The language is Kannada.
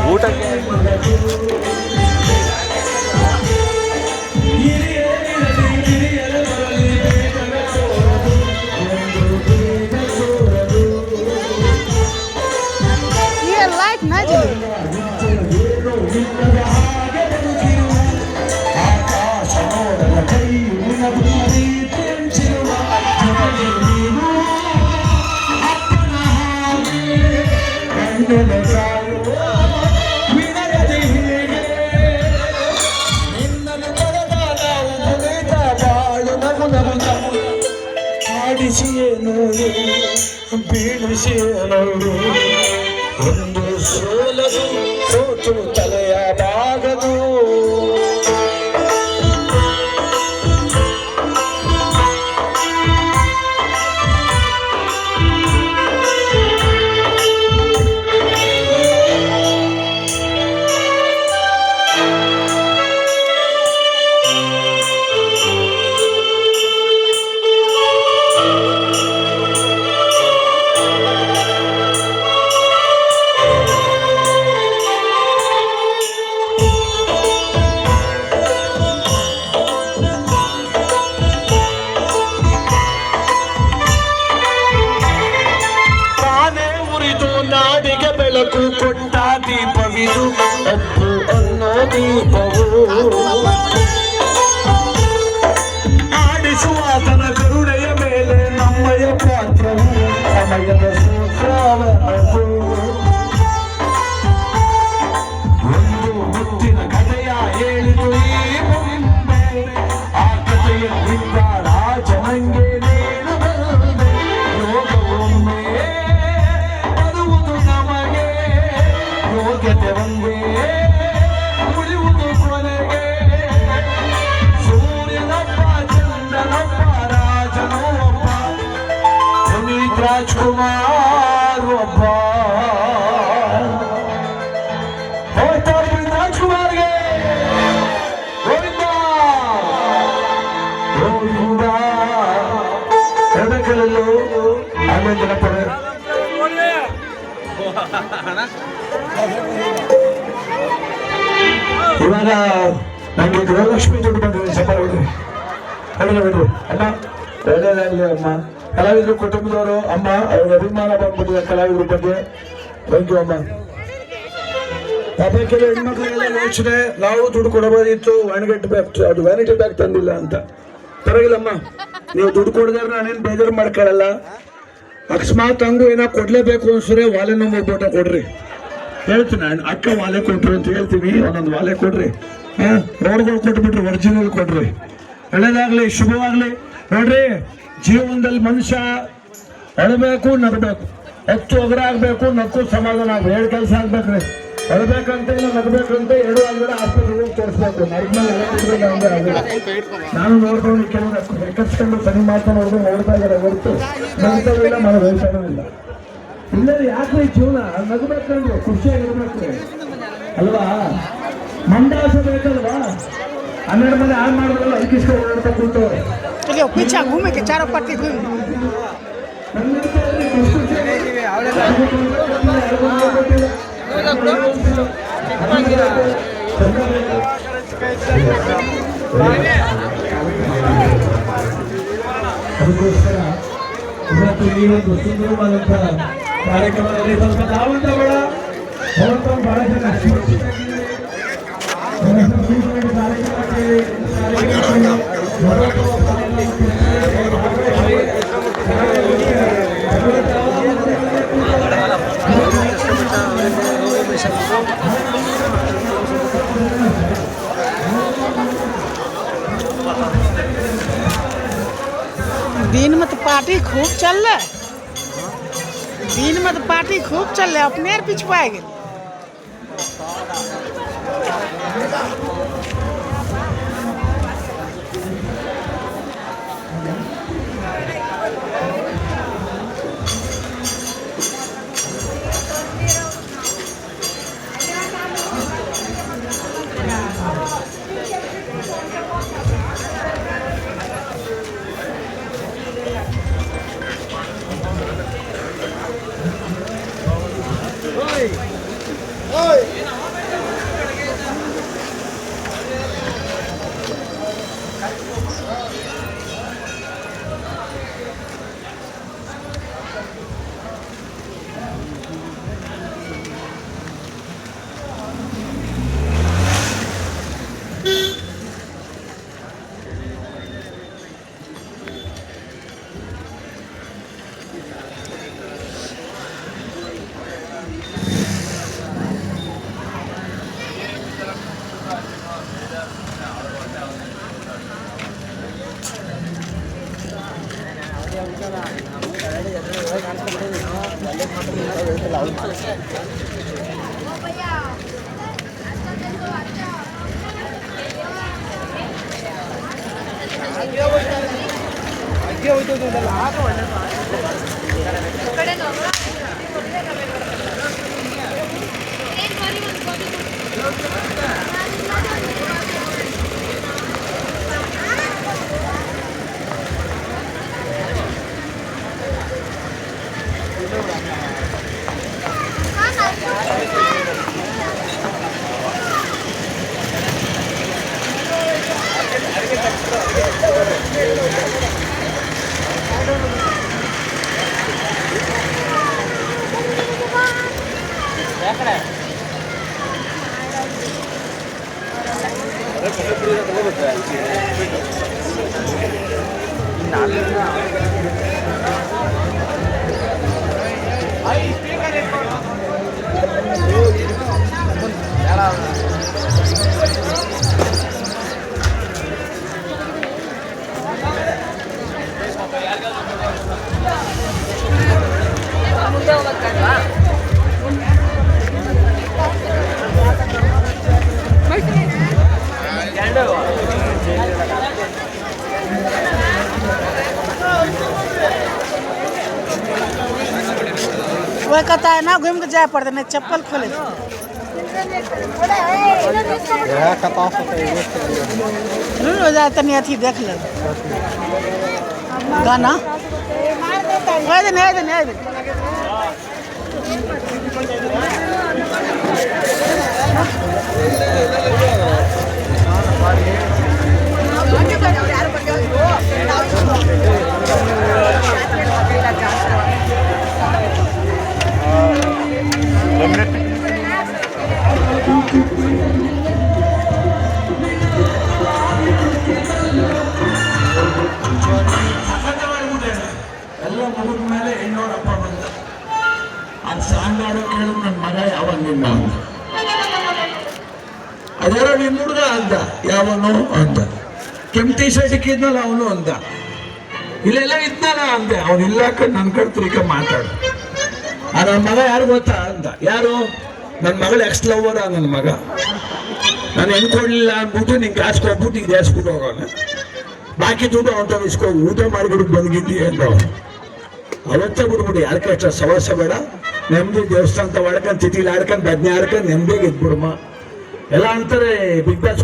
ಊಟಕ್ಕೆ ಬೀಳಿಸಿಯನವರು ಒಂದು ಸೋಲದು ಸೋತು ತಲೆಯ ಬಾಗದು ನಾಡಿಗೆ ಬೆಳಕು ಕೊಟ್ಟ ದೀಪವಿದು ಅಪ್ಪು ಅನ್ನೋ ದೀಪವು ಆಡಿಸುವ ಆತನ ಕರುಣೆಯ ಮೇಲೆ ನಮ್ಮಯ ಪಾತ್ರವು ಸಮಯದ ಸೂತ್ರವದು ಒಂದು ಮುತ್ತಿನ ಕಥೆಯ ಹೇಳಿತು ಈ ಮುಂದೆ ಆ ಕಥೆಯಲ್ಲಿದ್ದ ರಾಜನಂಗೆ ಒಂದೇ ಉಳಿಯುವುದು ಕೊನೆಗೆ ಸೂರ್ಯನಪ್ಪ ಚಂದ್ರನಪ್ಪ ರಾಜನು ಒಬ್ಬ ಪುನೀತ್ ರಾಜ್ಕುಮಾರ್ ಒಬ್ಬ ಪುನೀತ್ ರಾಜ್ಕುಮಾರ್ಗೆ ಗೋವಿಂದ ಗೋವಿಂದ ಎದಕ್ಕಲ್ಲೂ ಆಮೇಲೆ ಜನಪದ ಇವಾಗ ನಮಗೆ ಗೃಹಲಕ್ಷ್ಮಿ ದುಡ್ಡು ಬಂದಿದೆ ಸಫಲ ಬಿಡ್ರಿ ಅಡಿಗೆ ಬಿಡ್ರಿ ಅಮ್ಮ ಒಳ್ಳೆಯದಾಗಲಿ ಅಮ್ಮ ಕಲಾವಿದರು ಕುಟುಂಬದವರು ಅಮ್ಮ ಅವ್ರಿಗೆ ಅಭಿಮಾನ ಬಂದ್ಬಿಟ್ಟಿದೆ ಕಲಾವಿದ್ರ ಬಗ್ಗೆ ಥ್ಯಾಂಕ್ ಯು ಅಮ್ಮ ಪಾಪ ಕೆಲವು ಹೆಣ್ಮಕ್ಳಿಗೆಲ್ಲ ಯೋಚನೆ ನಾವು ದುಡ್ಡು ಕೊಡಬಹುದಿತ್ತು ವ್ಯಾನಿಟಿ ಬ್ಯಾಗ್ ಅದು ವ್ಯಾನಿಟಿ ಬ್ಯಾಗ್ ತಂದಿಲ್ಲ ಅಂತ ಪರವಾಗಿಲ್ಲಮ್ಮ ನೀವು ದುಡ್ಡು ಕೊಡದಾರ ನಾನೇನು ಬೇಜಾರು ಮಾಡ್ಕೊಳ್ಳಲ್ಲ ಅಕಸ್ಮಾತ್ ಹಂಗು ಏನೋ ಕೊಡ್ಲೇಬೇಕು ಅನ್ಸ್ರೆ ವಾಲೆ ನಂಬರ್ ಬೋಟ ಕೊಡ್ರಿ ಹೇಳ್ತೀನಿ ನಾನು ಅಕ್ಕ ವಾಲೆ ಕೊಟ್ರು ಅಂತ ಹೇಳ್ತೀವಿ ಒಂದೊಂದು ವಾಲೆ ಕೊಡ್ರಿ ರೋಡ್ಗಳು ಕೊಟ್ಬಿಟ್ರಿ ಒರಿಜಿನಲ್ ಕೊಡ್ರಿ ಒಳ್ಳೇದಾಗ್ಲಿ ಶುಭವಾಗ್ಲಿ ನೋಡ್ರಿ ಜೀವನದಲ್ಲಿ ಮನುಷ್ಯ ಅಳಬೇಕು ನಗಬೇಕು ಹೆಚ್ಚು ಒಗರ ಆಗ್ಬೇಕು ನಕ್ಕು ಸಮಾಧಾನ ಆಗ್ಬೇಕು ಎರಡು ಕೆಲಸ ಆಗ್ಬೇಕ್ರಿ ಅಳಬೇಕಂತ ಇಲ್ಲ ನಗಬೇಕಂತ ಎರಡು ಆಗಿದ್ರೆ ಆಸ್ಪತ್ರೆಗೆ ಹೋಗಿ ತೋರಿಸ್ಬೇಕು ನಾನು ನೋಡ್ಕೊಂಡು ಕೆಲವು ಎಕ್ಕಸ್ಕೊಂಡು ಸರಿ ಮಾಡ್ಕೊಂಡು ಹೋದ್ರು ನೋಡ್ತಾ ಇದ್ದಾರೆ ಹೊರತು ನಗ್ತಾವಿಲ್ಲ ಮಾಡೋ ವ್ಯವಸಾಯನೂ ಇಲ್ಲ ಇಲ್ಲದೆ ಯಾಕ್ರಿ ಜೀವನ ನಗಬೇಕಂದ್ರು ಖುಷಿಯಾಗಿರ್ಬೇಕ್ರಿ ಅಲ್ವಾ ಮಂಡಾಸ ಬೇಕಲ್ವಾ 12 ಮಂದಿ ಹಾಳು ಮಾಡಿದ್ರಲ್ಲ ಐಕಿಸ್ಕೊಂಡು ಓಡ್ತಾ ಕೂತವ್ರೆ पीछे घूमे के चारों पट्टी ಅದಕ್ಕೋಸ್ಕರ ಇವತ್ತು ಈ ಒಂದು ಸುಂದರವಾದಂತಹ ಕಾರ್ಯಕ್ರಮದಲ್ಲಿ ಸ್ವಲ್ಪ ನಾವಂತ ಬೇಡ ಬಹಳ ಜನ दिन में तो पार्टी खूब चल रहा है, दिन में तो पार्टी खूब चल रहा है, अपने पिछुआ गए। वह कहता है ना घूम के जाए पड़ता नहीं चप्पल खोले हो जाए तनी अथी देख ले गाना ಎಲ್ಲ ಮುಗಿದ ಮೇಲೆ ಇನ್ನೋರಪ್ಪ ಬಂದ ಅದು ಸಾಂಗಾಡು ಕೇಳಿದ್ ನನ್ನ ಮಗ ಯಾವನಿಲ್ಲ ಅಂತ ಅದೇರೋ ನಿನ್ನ ಹುಡುಗ ಅಂದ ಯಾವನು ಅಂದ ಕೆಂಪು ಟಿ ಶರ್ಟ್ ಇಕ್ಕಿದ್ನಲ್ಲ ಅವನು ಅಂದ ಇಲ್ಲೆಲ್ಲ ಇದ್ನಲ್ಲ ಅಂದೆ ಅವನು ಇಲ್ಲ ನನ್ನ ಕಡೆ ತಿರ್ಕ ಮಾತಾಡು ನನ್ನ ಮಗ ಯಾರು ಗೊತ್ತಾ ಅಂದ ಯಾರು ನನ್ನ ಮಗಳು ಎಕ್ಸ್ ಲವರ್ ನನ್ನ ಮಗ ನಾನು ಹೆಣ್ಕೊಡ್ಲಿಲ್ಲ ಅಂದ್ಬಿಟ್ಟು ನಿಂಗೆ ಕಾಸು ಕೊಟ್ಬಿಟ್ಟು ಈಗ ದೇಸ್ಬಿಟ್ಟು ಹೋಗೋಣ ಬಾಕಿ ದುಡ್ಡು ಅವನ ಇಸ್ಕೊ ಊಟ ಮಾಡಿಬಿಟ್ಟು ಬಂದ್ಗಿದ್ದಿ ಅಂದ ಅವತ್ತೇ ಬಿಡ್ಬಿಡು ಯಾರ ಕಷ್ಟ ಸವಸ ಬೇಡ ನೆಮ್ಮದಿ ದೇವಸ್ಥಾನ ಒಳಕಂಡ್ ತಿಥಿಲಿ ಆಡ್ಕೊಂಡು ಬದ್ನೆ ಆಡ್ಕೊಂಡು ನೆಮ್ಮದಿಗೆ ಇದ್ಬಿಡಮ್ಮ ಎಲ್ಲ ಅಂತಾರೆ ಬಿಗ್ ಬಾಸ್